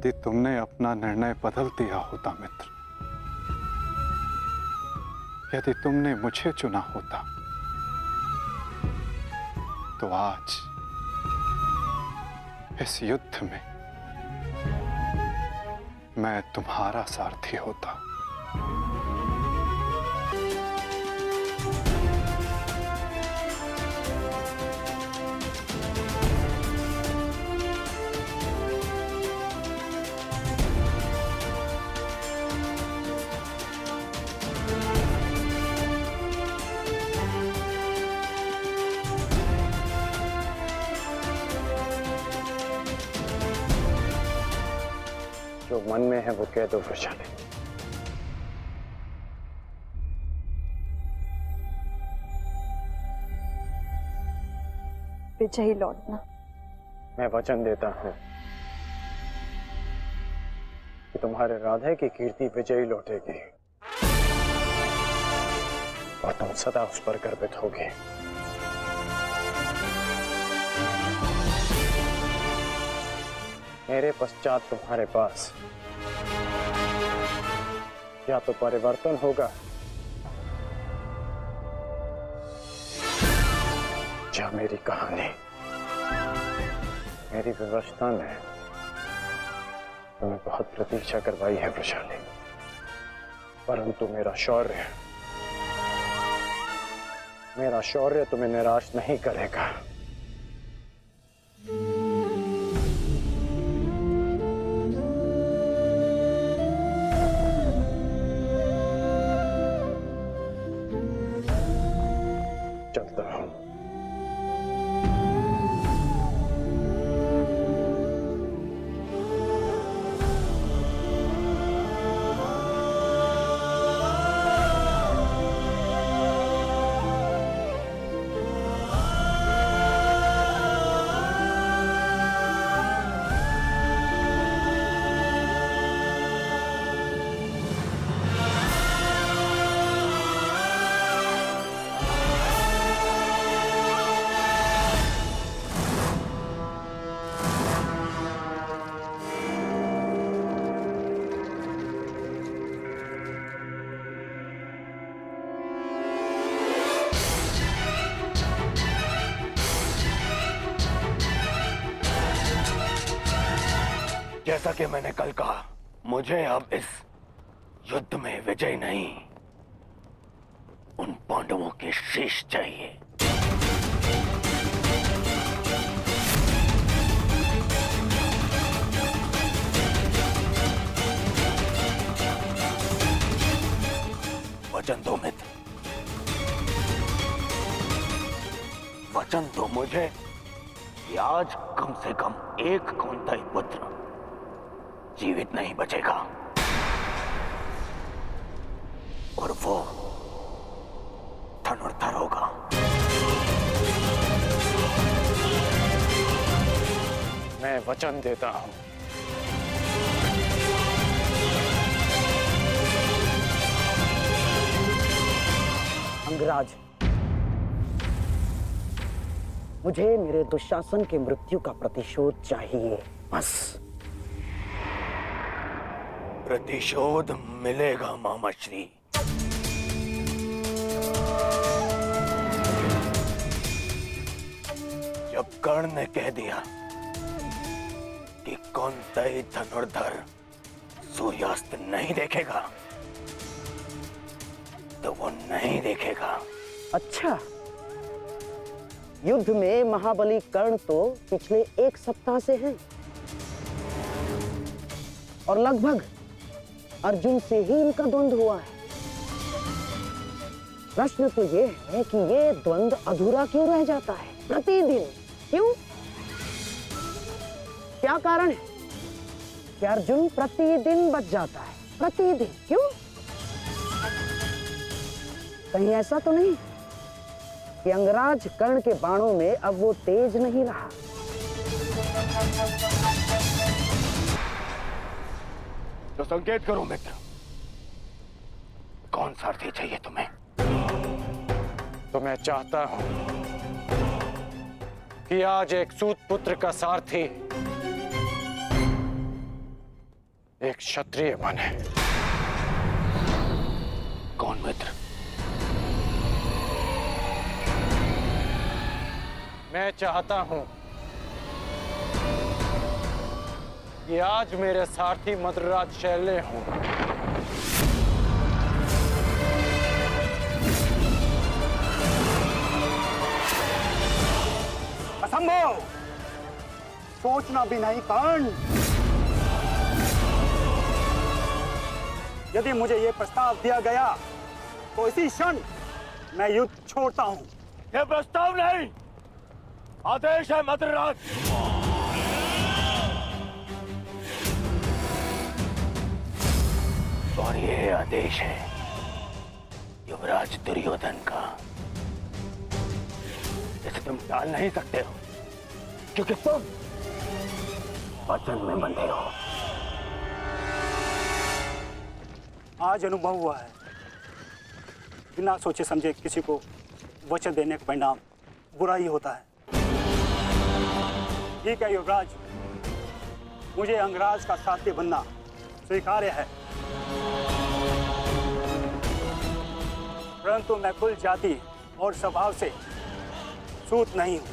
यदि तुमने अपना निर्णय बदल दिया होता मित्र, यदि तुमने मुझे चुना होता, तो आज इस युद्ध में मैं तुम्हारा सारथी होता। जो मन में है वो कह दो वृषाली। विजयी लौटना। मैं वचन देता हूं कि तुम्हारे राधे की कीर्ति विजयी लौटेगी और तुम सदा उस पर गर्वित होगे। मेरे पश्चात तुम्हारे पास या तो परिवर्तन होगा या मेरी कहानी। मेरी व्यवस्था ने तुम्हें बहुत प्रतीक्षा करवाई है वृषाली, परंतु मेरा शौर्य तुम्हें निराश नहीं करेगा। चलता हूं। जैसा कि मैंने कल कहा, मुझे अब इस युद्ध में विजय नहीं, उन पांडवों के शीश चाहिए। वचन दो मित्र, वचन दो मुझे कि आज कम से कम एक कौंतेय पुत्र जीवित नहीं बचेगा, और वो धनुर्धर होगा। मैं वचन देता हूं। अंगराज, मुझे मेरे दुशासन की मृत्यु का प्रतिशोध चाहिए, बस। प्रतिशोध मिलेगा मामाश्री। जब कर्ण ने कह दिया कि कौंतेय धनुर्धर सूर्यास्त नहीं देखेगा, तो वो नहीं देखेगा। अच्छा, युद्ध में महाबली कर्ण तो पिछले 1 सप्ताह से हैं, और लगभग अर्जुन से ही इनका द्वंद्व हुआ है। प्रश्न तो ये है कि ये द्वंद्व अधूरा क्यों रह जाता है प्रतिदिन? क्यों? क्या कारण है कि अर्जुन प्रतिदिन बच जाता है? प्रतिदिन क्यों? कहीं ऐसा तो नहीं कि अंगराज कर्ण के बाणों में अब वो तेज नहीं रहा? तो संकेत करो मित्र, कौन सारथी चाहिए तुम्हें? तो मैं चाहता हूं कि आज एक सूत पुत्र का सारथी क्षत्रिय बने। कौन मित्र? मैं चाहता हूं कि आज मेरे सारथी मद्रराज शैल्य हों। असंभव, सोचना भी नहीं कर्ण। यदि मुझे यह प्रस्ताव दिया गया तो इसी क्षण मैं युद्ध छोड़ता हूं। यह प्रस्ताव नहीं, आदेश है मद्रराज। और यह आदेश है युवराज दुर्योधन का। इसे तुम टाल नहीं सकते हो, क्योंकि तुम वचन में बंधे हो। आज अनुभव हुआ है, बिना सोचे समझे किसी को वचन देने का परिणाम बुरा ही होता है। ठीक है युवराज, मुझे अंगराज का साथी बनना स्वीकार्य है, परंतु मैं कुल जाति और स्वभाव से सूत नहीं हूं,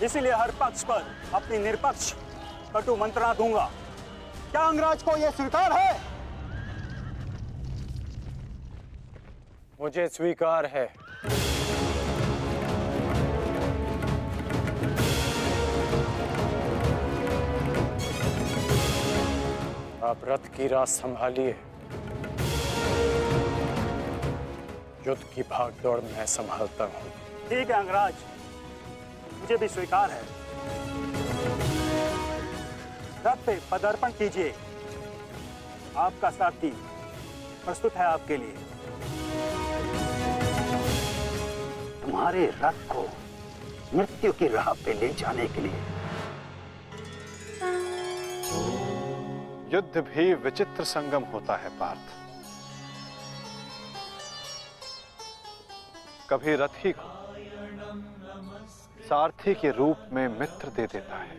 इसलिए हर पक्ष पर अपनी निरपक्ष कटु मंत्रणा दूंगा। क्या अंगराज को यह स्वीकार है? मुझे स्वीकार है। आप रथ की राह संभालिए, युद्ध की भागदौड़ मैं संभालता हूं। ठीक है अंगराज, मुझे भी स्वीकार है। रथ पे पदार्पण कीजिए, आपका साथी प्रस्तुत है आपके लिए। तुम्हारे रथ को मृत्यु की राह पे ले जाने के लिए। युद्ध भी विचित्र संगम होता है पार्थ। कभी रथी को सारथी के रूप में मित्र दे देता है,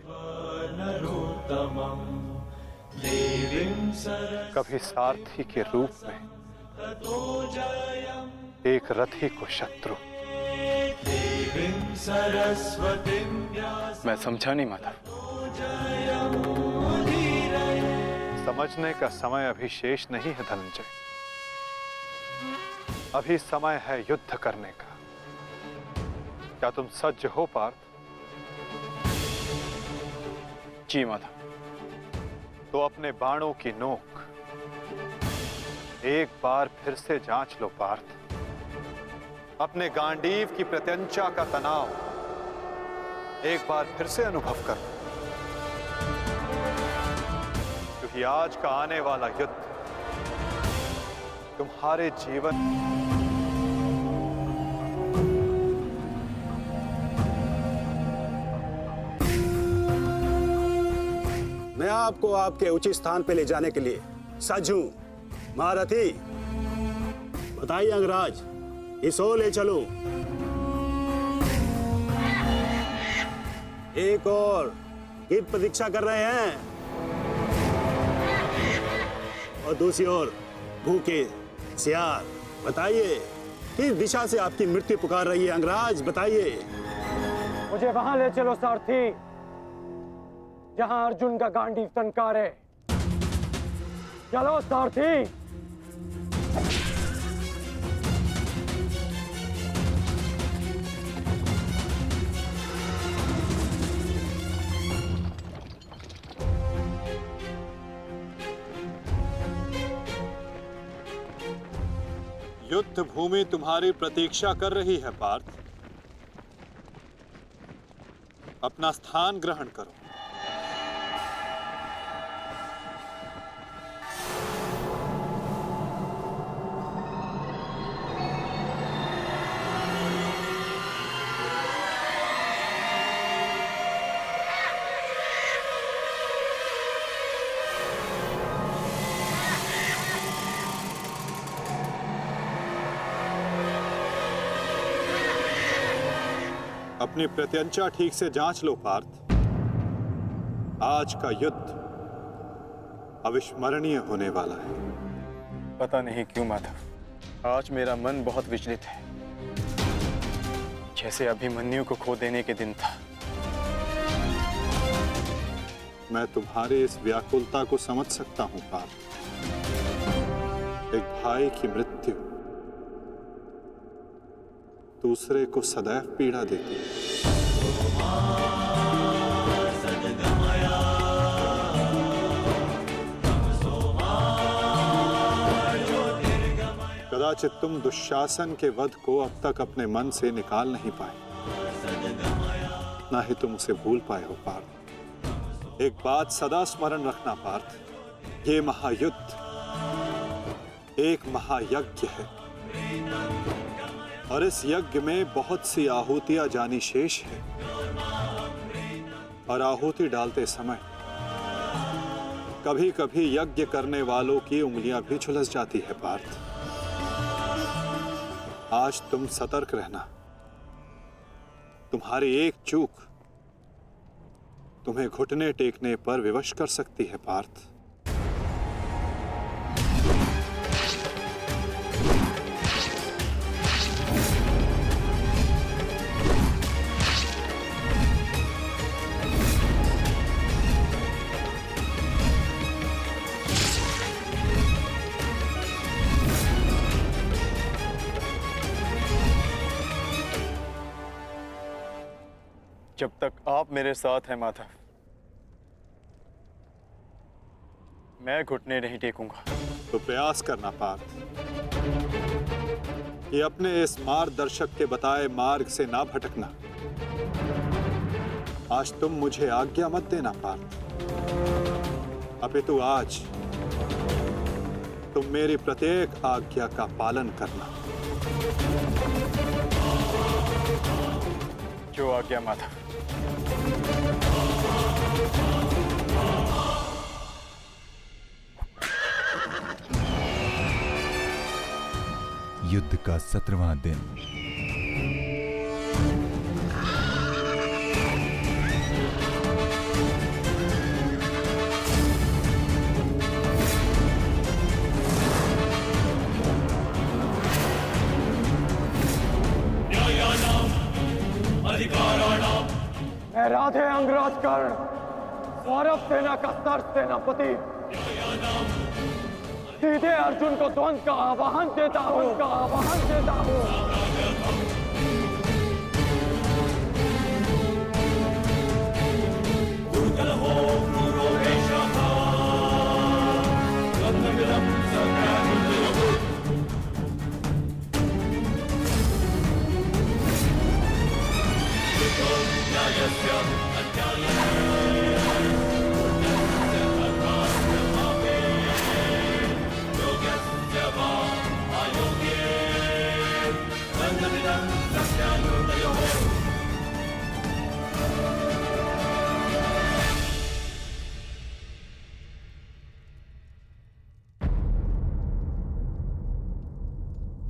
कभी सारथी के रूप में एक रथी को शत्रु। मैं समझा नहीं माधव। समझने का समय अभी शेष नहीं है धनंजय। अभी समय है युद्ध करने का। क्या तुम सज्ज हो पार्थ? जी माधव। तो अपने बाणों की नोक एक बार फिर से जांच लो पार्थ। अपने गांडीव की प्रत्यंचा का तनाव एक बार फिर से अनुभव करो, क्योंकि आज का आने वाला युद्ध तुम्हारे जीवन मैं आपको आपके उचित स्थान पे ले जाने के लिए सज्ज हूं। महारथी, बताइए अंगराज, इस ओर ले चलो। एक और गिद्ध प्रतीक्षा कर रहे हैं, और दूसरी ओर भूखे सियार। बताइए, किस दिशा से आपकी मृत्यु पुकार रही है अंगराज? बताइए। मुझे वहां ले चलो सारथी, जहां अर्जुन का गांडीव टंकार है। चलो सारथी। युद्ध भूमि तुम्हारी प्रतीक्षा कर रही है पार्थ। अपना स्थान ग्रहण करो। अपनी प्रत्यंचा ठीक से जांच लो पार्थ। आज का युद्ध अविस्मरणीय होने वाला है। पता नहीं क्यों माधव, आज मेरा मन बहुत विचलित है, जैसे अभिमन्यु को खो देने के दिन था। मैं तुम्हारी इस व्याकुलता को समझ सकता हूं पार्थ। एक भाई की मृत्यु दूसरे को सदैव पीड़ा देती है। कदाचित तुम दुशासन के वध को अब तक अपने मन से निकाल नहीं पाए, ना ही तुम उसे भूल पाए हो पार्थ। एक बात सदा स्मरण रखना पार्थ, ये महायुद्ध एक महायज्ञ है और इस यज्ञ में बहुत सी आहुतियां जानी शेष है। और आहुति डालते समय कभी कभी यज्ञ करने वालों की उंगलियां भी झुलस जाती है पार्थ। आज तुम सतर्क रहना, तुम्हारी एक चूक तुम्हें घुटने टेकने पर विवश कर सकती है पार्थ। जब तक आप मेरे साथ हैं माधव, मैं घुटने नहीं टेकूंगा। तो प्रयास करना पार्थ कि अपने इस मार्गदर्शक के बताए मार्ग से ना भटकना। आज तुम मुझे आज्ञा मत देना पार्थ, अपितु आज तुम मेरी प्रत्येक आज्ञा का पालन करना। जो आज्ञा माधव। युद्ध का 17वां दिन। मैं राधे अंगराज कर्ण, सौरभ सेना का सर सेनापति, सीधे अर्जुन को द्वंद्व का आह्वान देता हूँ।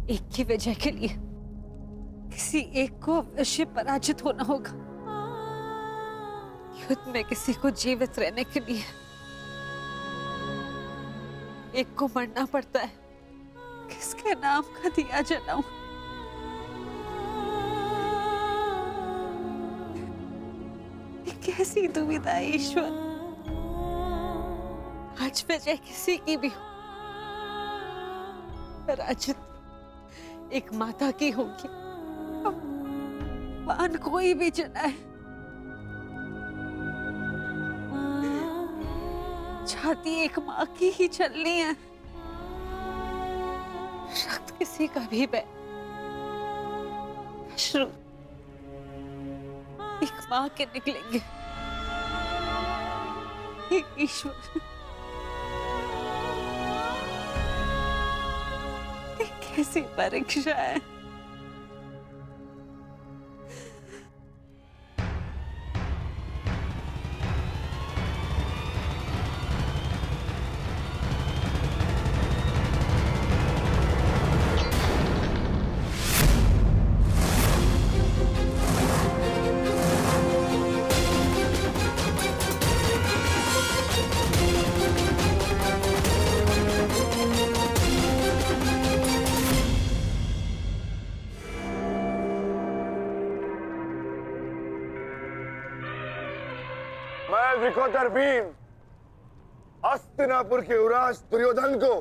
एक की वजह के लिए किसी एक को अवश्य पराजित होना होगा। युद्ध में किसी को जीवित रहने के लिए एक को मरना पड़ता है। किसके नाम का दिया जलाऊं? ये कैसी दुविधा है ईश्वर। आज वजह किसी की भी हो, पराजित एक माता की होगी। बाण कोई भी चलाए, छाती एक माँ की ही चलनी है। रक्त किसी का भी बहे, अश्रु एक माँ के निकलेंगे। हे ईश्वर, कैसी परीक्षा है। विकोदर भीम हस्तिनापुर के युवराज दुर्योधन को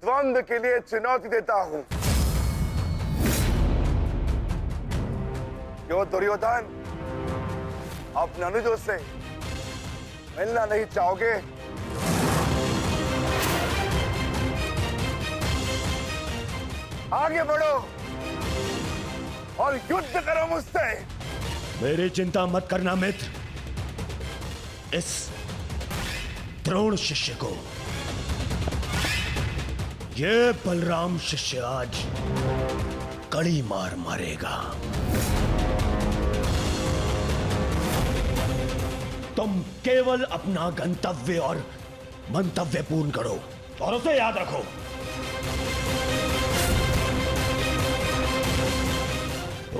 द्वंद्व के लिए चुनौती देता हूं। क्यों दुर्योधन, अपने अनुजों से मिलना नहीं चाहोगे? आगे बढ़ो और युद्ध करो मुझसे। मेरी चिंता मत करना मित्र। इस द्रोण शिष्य को, ये बलराम शिष्य आज कड़ी मार मारेगा। तुम केवल अपना गंतव्य और मंतव्य पूर्ण करो और उसे याद रखो।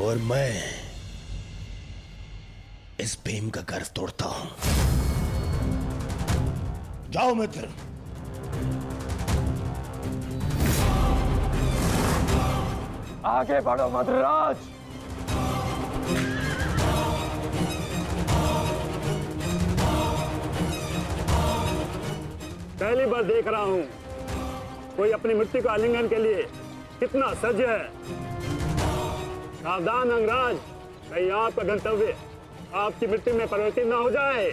और मैं इस भीम का गर्व तोड़ता हूं। जाओ मित्र। आगे बढ़ो मद्राज। पहली बार देख रहा हूं कोई अपनी मृत्यु का आलिंगन के लिए कितना सज्ज है। सावधान अंगराज, कहीं आपका गंतव्य आपकी मृत्यु में परिवर्तित न हो जाए।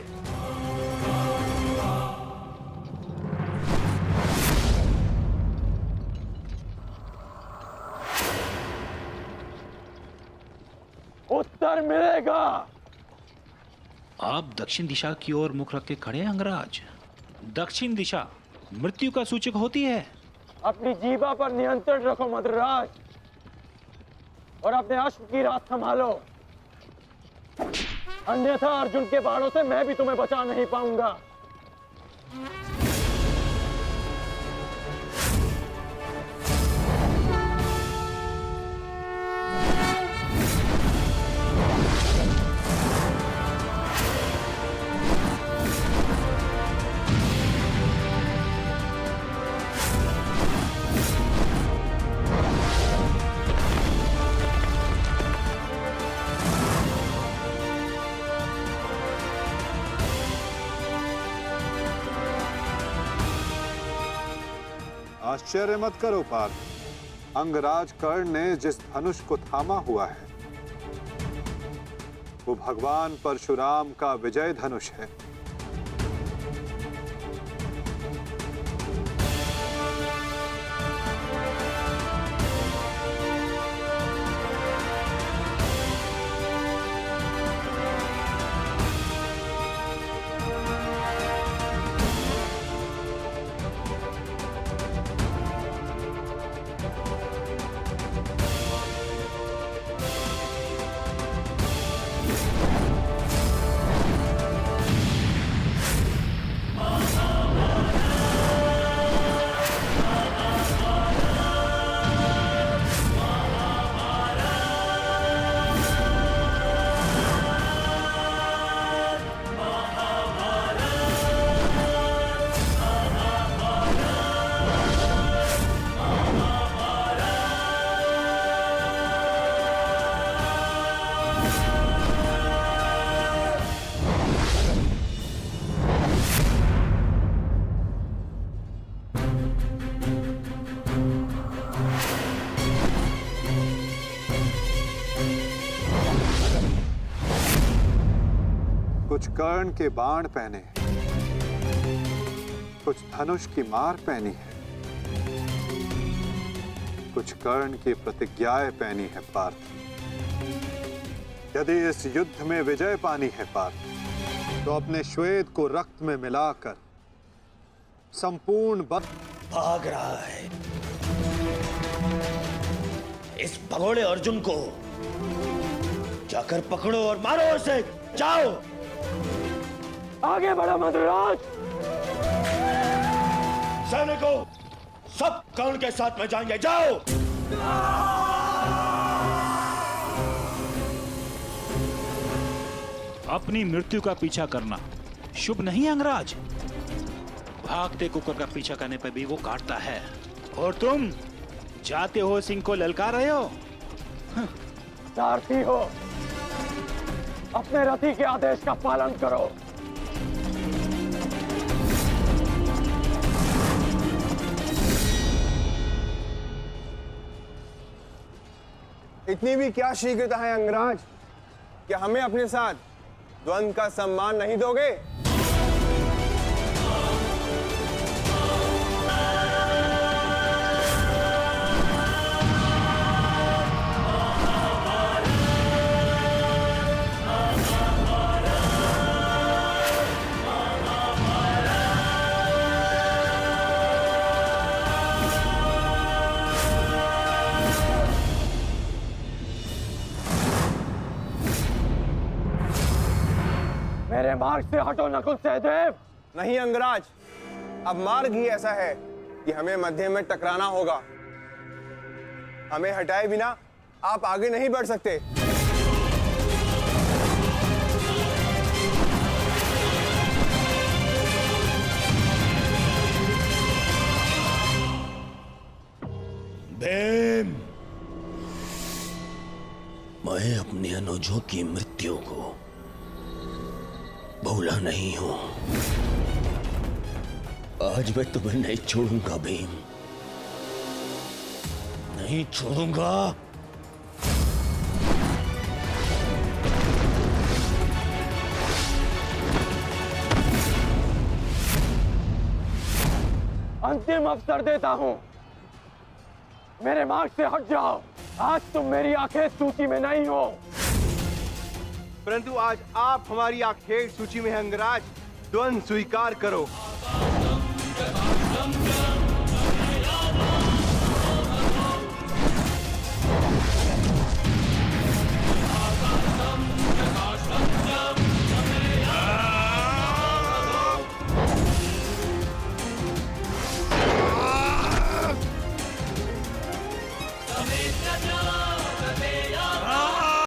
उत्तर मिलेगा। आप दक्षिण दिशा की ओर मुख रख के खड़े हैं अंगराज। दक्षिण दिशा मृत्यु का सूचक होती है। अपनी जीवा पर नियंत्रण रखो मद्राज और अपने अश्व की रात संभालो, अन्यथा अर्जुन के बाणों से मैं भी तुम्हें बचा नहीं पाऊंगा। आश्चर्य मत करो पार्थ, अंगराज कर्ण ने जिस धनुष को थामा हुआ है वो भगवान परशुराम का विजय धनुष है। कुछ कर्ण के बाण पहने, कुछ धनुष की मार पहनी है, कुछ कर्ण की प्रतिज्ञाएं पहनी है पार्थ। यदि इस युद्ध में विजय पानी है पार्थ, तो अपने श्वेत को रक्त में मिलाकर संपूर्ण बल भाग रहा है। इस भगोड़े अर्जुन को जाकर पकड़ो और मारो उसे। जाओ, आगे बढ़ो मद्राज। सैनिकों, सब कर्ण के साथ में जाएंगे। जाओ। अपनी मृत्यु का पीछा करना शुभ नहीं अंगराज। भागते कुकर का पीछा करने पर भी वो काटता है, और तुम जाते हो सिंह को ललकार रहे हो। सारथी हो, अपने रथी के आदेश का पालन करो। इतनी भी क्या शीघ्रता है अंगराज? क्या हमें अपने साथ द्वंद्व का सम्मान नहीं दोगे? मेरे मार्ग से हटो नकुल सहदेव। नहीं अंगराज, अब मार्ग ही ऐसा है कि हमें मध्य में टकराना होगा। हमें हटाए बिना आप आगे नहीं बढ़ सकते। भीम, मैं अपने अनुजों की मृत्यु को भूला नहीं हूं। आज मैं तुम्हें नहीं छोड़ूंगा भीम, नहीं छोड़ूंगा। अंतिम अवसर देता हूं, मेरे मार्ग से हट जाओ। आज तुम मेरी आखेट सूची में नहीं हो, परंतु आज आप हमारी आखेट सूची में हैं अंगराज। द्वंद्व स्वीकार करो।